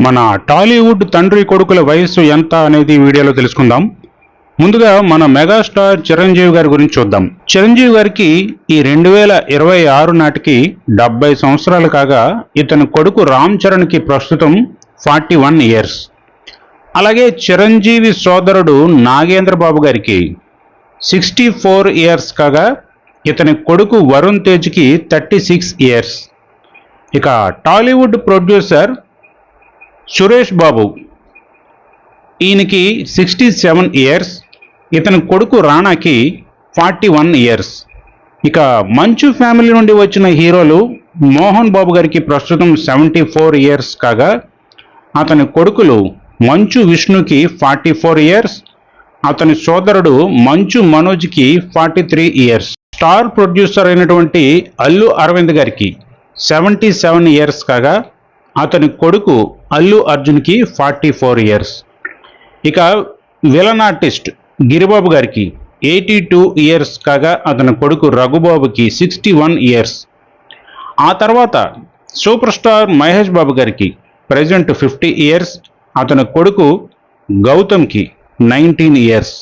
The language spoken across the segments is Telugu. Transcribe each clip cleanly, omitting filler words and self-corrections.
మన టాలీవుడ్ తండ్రి కొడుకుల వయస్సు ఎంత అనేది వీడియోలో తెలుసుకుందాం. ముందుగా మన మెగాస్టార్ చిరంజీవి గారి గురించి చూద్దాం. చిరంజీవి గారికి ఈ 2026 నాటికి 70 సంవత్సరాలు కాగా ఇతని కొడుకు రామ్ చరణ్కి ప్రస్తుతం 41 ఇయర్స్. అలాగే చిరంజీవి సోదరుడు నాగేంద్ర బాబు గారికి 64 ఇయర్స్ కాగా ఇతని కొడుకు వరుణ్ తేజ్కి 36 ఇయర్స్. ఇక టాలీవుడ్ ప్రొడ్యూసర్ సురేష్ బాబు, ఈయనకి 67 ఇయర్స్. ఇతని కొడుకు రాణాకి 41 ఇయర్స్. ఇక మంచు ఫ్యామిలీ నుండి వచ్చిన హీరోలు మోహన్ బాబు గారికి ప్రస్తుతం 74 ఇయర్స్ కాగా అతని కొడుకులు మంచు విష్ణుకి 44 ఇయర్స్, అతని సోదరుడు మంచు మనోజ్కి 43 ఇయర్స్. స్టార్ ప్రొడ్యూసర్ అయినటువంటి అల్లు అరవింద్ గారికి 77 ఇయర్స్ కాగా అతని కొడుకు అల్లు అర్జున్కి 44 ఇయర్స్. ఇక విలన్ ఆర్టిస్ట్ గిరిబాబు గారికి 82 ఇయర్స్ కాగా అతని కొడుకు రఘుబాబుకి 61 ఇయర్స్. ఆ తర్వాత సూపర్ స్టార్ మహేష్ బాబు గారికి ప్రజెంట్ 50 ఇయర్స్, అతని కొడుకు గౌతమ్కి 19 ఇయర్స్.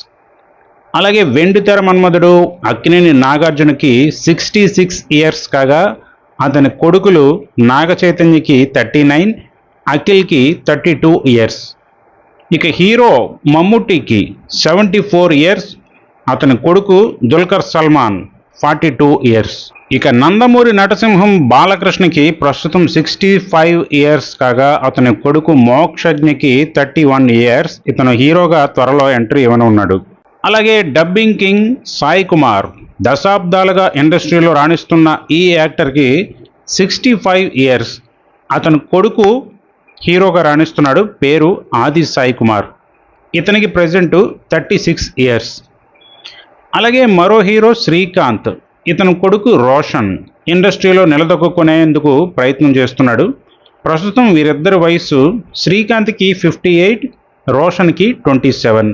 అలాగే వెండితెర మన్మధుడు అక్కినేని నాగార్జునకి 66 ఇయర్స్ కాగా అతని కొడుకులు నాగ చైతన్యకి 39, అఖిల్కి 32 ఇయర్స్. ఇక హీరో మమ్ముట్టికి 74 ఇయర్స్, అతని కొడుకు దుల్కర్ సల్మాన్ 42 ఇయర్స్. ఇక నందమూరి నటసింహం బాలకృష్ణకి ప్రస్తుతం 65 ఇయర్స్ కాగా అతని కొడుకు మోక్షజ్ఞకి 31 ఇయర్స్. ఇతను హీరోగా త్వరలో ఎంట్రీ ఇవ్వనున్నాడు. అలాగే డబ్బింగ్ కింగ్ సాయి కుమార్, దశాబ్దాలుగా ఇండస్ట్రీలో రాణిస్తున్న ఈ యాక్టర్కి 65 ఇయర్స్. అతని కొడుకు హీరోగా రాణిస్తున్నాడు, పేరు ఆది సాయి కుమార్. ఇతనికి ప్రజెంట్ 36 ఇయర్స్. అలాగే మరో హీరో శ్రీకాంత్, ఇతని కొడుకు రోషన్ ఇండస్ట్రీలో నిలదొక్కునేందుకు ప్రయత్నం చేస్తున్నాడు. ప్రస్తుతం వీరిద్దరి వయసు శ్రీకాంత్కి 58, రోషన్కి 27.